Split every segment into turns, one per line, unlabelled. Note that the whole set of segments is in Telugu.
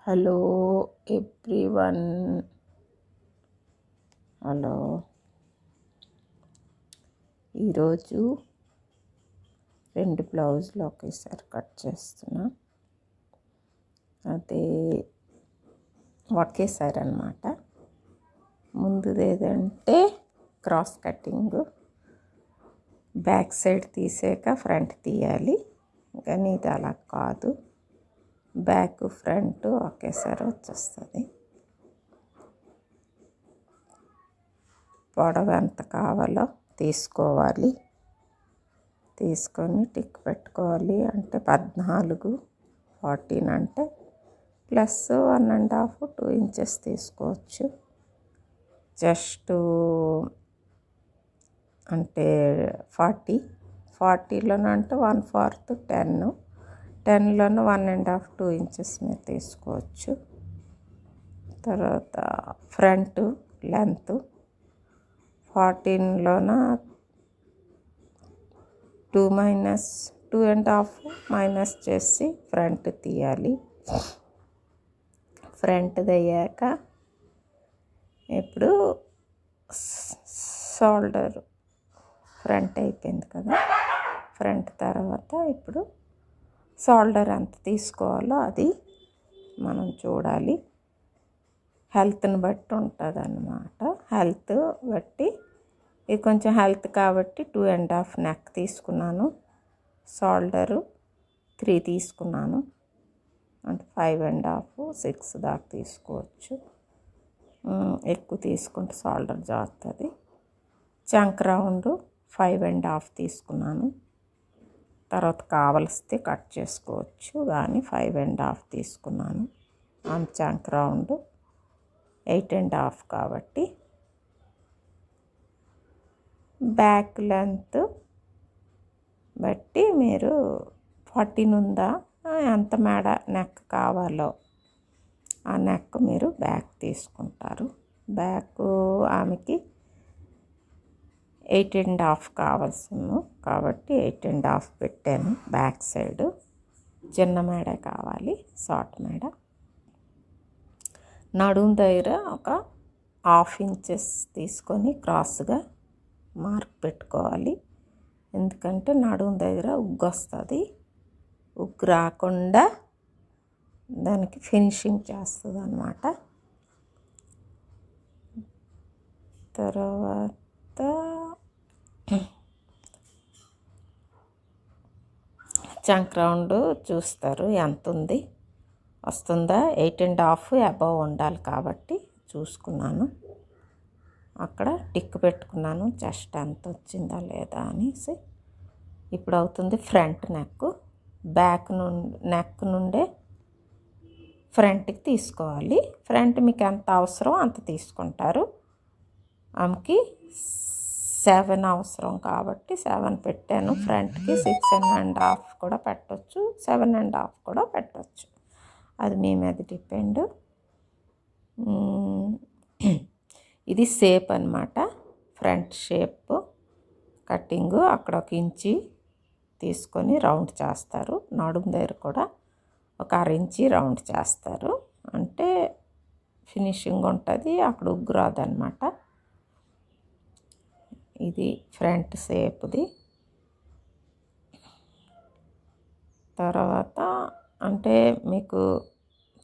Hello everyone. హలో, ఈరోజు 2 బ్లౌజులు ఒకేసారి కట్ చేస్తున్నా. అదే ఒకేసారి అన్నమాట. ముందుది ఏదంటే క్రాస్ కటింగ్, బ్యాక్ సైడ్ తీసాక ఫ్రంట్ తీయాలి. కానీ ఇది అలా కాదు, బ్యాక్ ఫ్రంట్ ఒకేసారి వచ్చేస్తుంది. పొడవు ఎంత కావాలో తీసుకోవాలి, తీసుకొని టిక్ పెట్టుకోవాలి. అంటే 14, 14 అంటే ప్లస్ 1.5 2 ఇంచెస్ తీసుకోవచ్చు. జస్ట్ అంటే 40లోనంటే 1/4 10, 10లోనూ 1.5 2 ఇంచెస్ మీరు తీసుకోవచ్చు. తర్వాత ఫ్రంట్ లెంత్ 14లోన 2.5 మైనస్ చేసి ఫ్రంట్ తీయాలి. ఫ్రంట్ అయ్యాక ఇప్పుడు షోల్డర్ ఫ్రంట్ అయిపోయింది కదా. ఫ్రంట్ తర్వాత ఇప్పుడు షోల్డర్ ఎంత తీసుకోవాలో అది మనం చూడాలి. హెల్త్ని బట్టి ఉంటుంది అన్నమాట. హెల్త్ బట్టి ఇది కొంచెం హెల్త్ కాబట్టి 2.5 నెక్ తీసుకున్నాను. షోల్డరు 3 తీసుకున్నాను. అంటే 5.5 6 దాకా తీసుకోవచ్చు. ఎక్కువ తీసుకుంటే షోల్డర్ జారుతుంది. చంక్ రౌండ్ 5.5 తీసుకున్నాను. తర్వాత కావలిస్తే కట్ చేసుకోవచ్చు, కానీ 5.5 తీసుకున్నాను. చంక్ రౌండ్ 8.5 కాబట్టి బ్యాక్ లెంత్ బట్టి మీరు 14 ఉందా, ఎంత మేడ నెక్ కావాలో ఆ నెక్ మీరు బ్యాక్ తీసుకుంటారు. బ్యాక్ ఆమెకి 8.5 కావాల్సింది కాబట్టి 8.5 పెట్టాను. బ్యాక్ సైడ్ చిన్న మేడ కావాలి, షార్ట్ మేడ. నడుము దగ్గర ఒక 1/2 ఇంచెస్ తీసుకొని క్రాస్గా మార్క్ పెట్టుకోవాలి. ఎందుకంటే నడుము దగ్గర ఉగ్గు వస్తుంది. ఉగ్గు రాకుండా దానికి ఫినిషింగ్ చేస్తుంది అన్నమాట. తర్వాత చంక్ రౌండ్ చూస్తారు ఎంత ఉంది, వస్తుందా. 8.5 అబవ్ ఉండాలి కాబట్టి చూసుకున్నాను. అక్కడ టిక్ పెట్టుకున్నాను చెస్ట్ ఎంత వచ్చిందా లేదా అనేసి. ఇప్పుడు అవుతుంది ఫ్రంట్ నెక్. బ్యాక్ నెక్ నుండే ఫ్రంట్కి తీసుకోవాలి. ఫ్రంట్ మీకు ఎంత అవసరం అంత తీసుకుంటారు. ఆమెకి 7 అవసరం కాబట్టి 7 పెట్టాను. ఫ్రంట్కి 6.5 కూడా పెట్టవచ్చు, 7.5 కూడా పెట్టవచ్చు. అది మీ మీద డిపెండ్. ఇది షేప్ అన్నమాట, ఫ్రంట్ షేప్ కటింగ్. అక్కడ 1 ఇంచి తీసుకొని రౌండ్ చేస్తారు. నడుము దగ్గర కూడా ఒక 1/2 ఇంచి రౌండ్ చేస్తారు. అంటే ఫినిషింగ్ ఉంటుంది, అక్కడ ఉగ్గు రాదన్నమాట. ఇది ఫ్రంట్ షేప్ది. తర్వాత అంటే మీకు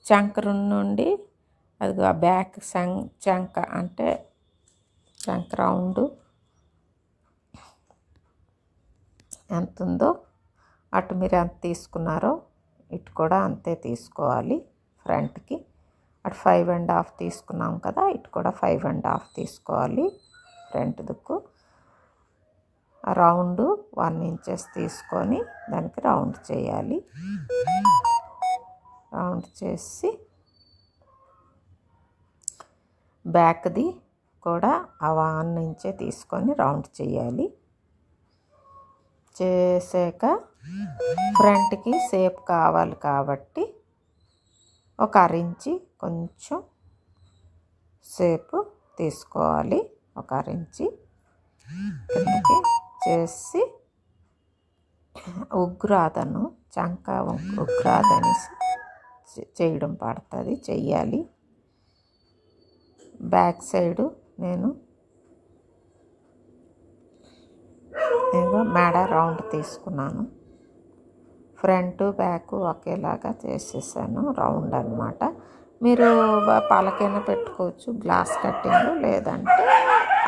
చంకరు నుండి అది బ్యాక్ చంక అంటే చంక రౌండ్ ఎంత ఉందో అటు మీరు ఎంత తీసుకున్నారో ఇటు కూడా అంతే తీసుకోవాలి. ఫ్రంట్కి అటు 5.5 తీసుకున్నాం కదా, ఇటు కూడా 5.5 తీసుకోవాలి. ఫ్రంట్ దుక్కు రౌండ్ 1 ఇంచెస్ తీసుకొని దానికి రౌండ్ చేయాలి. రౌండ్ చేసి బ్యాక్ది కూడా ఆ 1 ఇంచే తీసుకొని రౌండ్ చేయాలి. చేసాక ఫ్రంట్కి షేప్ కావాలి కాబట్టి ఒక 1/2 ఇంచి కొంచెం షేప్ తీసుకోవాలి. ఒక 1/2 ఇంచి కిందకి చేసి ఉగ్గు రాదను చంక ఉగ్గు రాదనేసి చేయడం పడుతుంది, చెయ్యాలి. బ్యాక్ సైడు నేను మెడ రౌండ్ తీసుకున్నాను. ఫ్రంట్ బ్యాక్ ఒకేలాగా చేసేసాను, రౌండ్ అన్నమాట. మీరు పలకైనా పెట్టుకోవచ్చు, గ్లాస్ కట్టింగ్, లేదంటే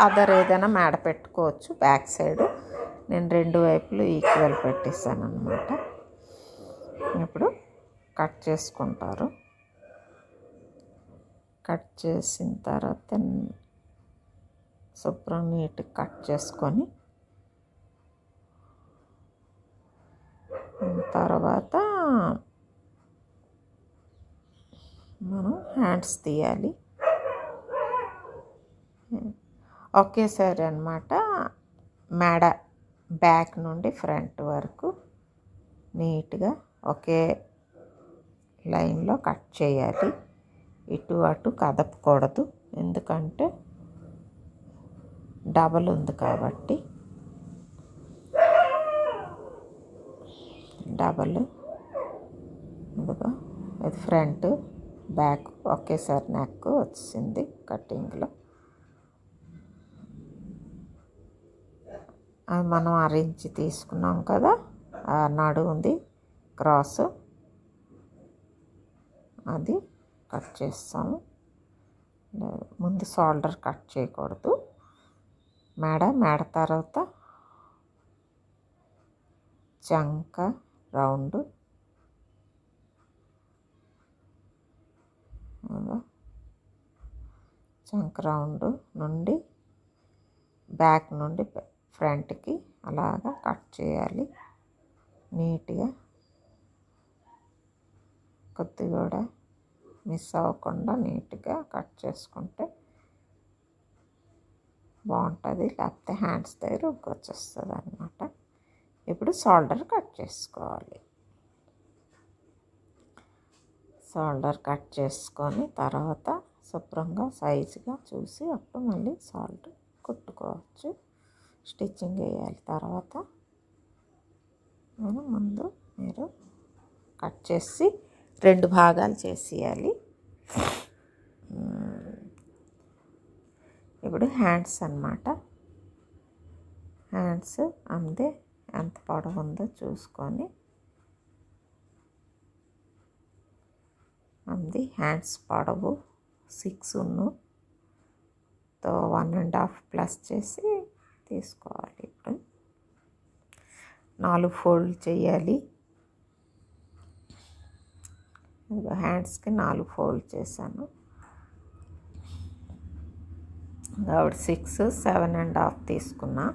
అదర్ ఏదైనా మెడ పెట్టుకోవచ్చు. బ్యాక్ సైడ్ నేను 2 వైపులు ఈక్వల్ పెట్టేసాను అన్నమాట. ఇప్పుడు కట్ చేసుకుంటారు. కట్ చేసిన తర్వాత శుభ్రం నీట్గా కట్ చేసుకొని తర్వాత మనం హ్యాండ్స్ తీయాలి. ఒకేసారి అన్నమాట. మెడ బ్యాక్ నుండి ఫ్రంట్ వరకు నీట్గా ఒకే లైన్లో కట్ చేయాలి. ఇటు అటు కదపకూడదు, ఎందుకంటే డబల్ ఉంది కాబట్టి. డబల్ ఇదిగో, ఇది ఫ్రంట్ బ్యాక్ ఒకేసారి నెక్ వచ్చింది కటింగ్లో. అది మనం అరించి తీసుకున్నాం కదా, ఆ నడుముంది క్రాస్, అది కట్ చేస్తాము. ముందు షోల్డర్ కట్ చేయకూడదు. మెడ తర్వాత చంక రౌండ్, చంక రౌండ్ నుండి బ్యాక్ నుండి ఫ్రంట్కి అలాగా కట్ చేయాలి నీట్గా. కొద్ది కూడా మిస్ అవ్వకుండా నీట్గా కట్ చేసుకుంటే బాగుంటుంది, లేకపోతే హ్యాండ్స్ దగ్గర వచ్చేస్తుంది అన్నమాట. ఇప్పుడు షోల్డర్ కట్ చేసుకోవాలి. షోల్డర్ కట్ చేసుకొని తర్వాత శుభ్రంగా సైజుగా చూసి అప్పుడు మళ్ళీ షోల్డర్ కుట్టుకోవచ్చు, స్టిచ్చింగ్ వేయాలి. తర్వాత ముందు మీరు కట్ చేసి 2 భాగాలు చేసేయాలి. ఇప్పుడు హ్యాండ్స్ అన్నమాట. హ్యాండ్స్ అంతే ఎంత పొడవు ఉందో చూసుకొని అంది. హ్యాండ్స్ పొడవు 6 తో 1.5 ప్లస్ చేసి తీసుకోవాలి. ఇప్పుడు 4 ఫోల్డ్ చేయాలి. హ్యాండ్స్కి 4 ఫోల్డ్ చేశాను. కాబట్టి 6, 7.5 తీసుకున్నా.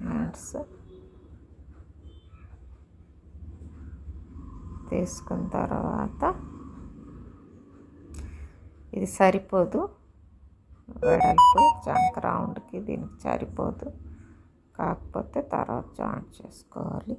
హ్యాండ్స్ తీసుకున్న తర్వాత ఇది సరిపోదు, వెడల్పు చంక రౌండ్కి దీనికి సరిపోదు, కాకపోతే తర్వాత జాయింట్ చేసుకోవాలి.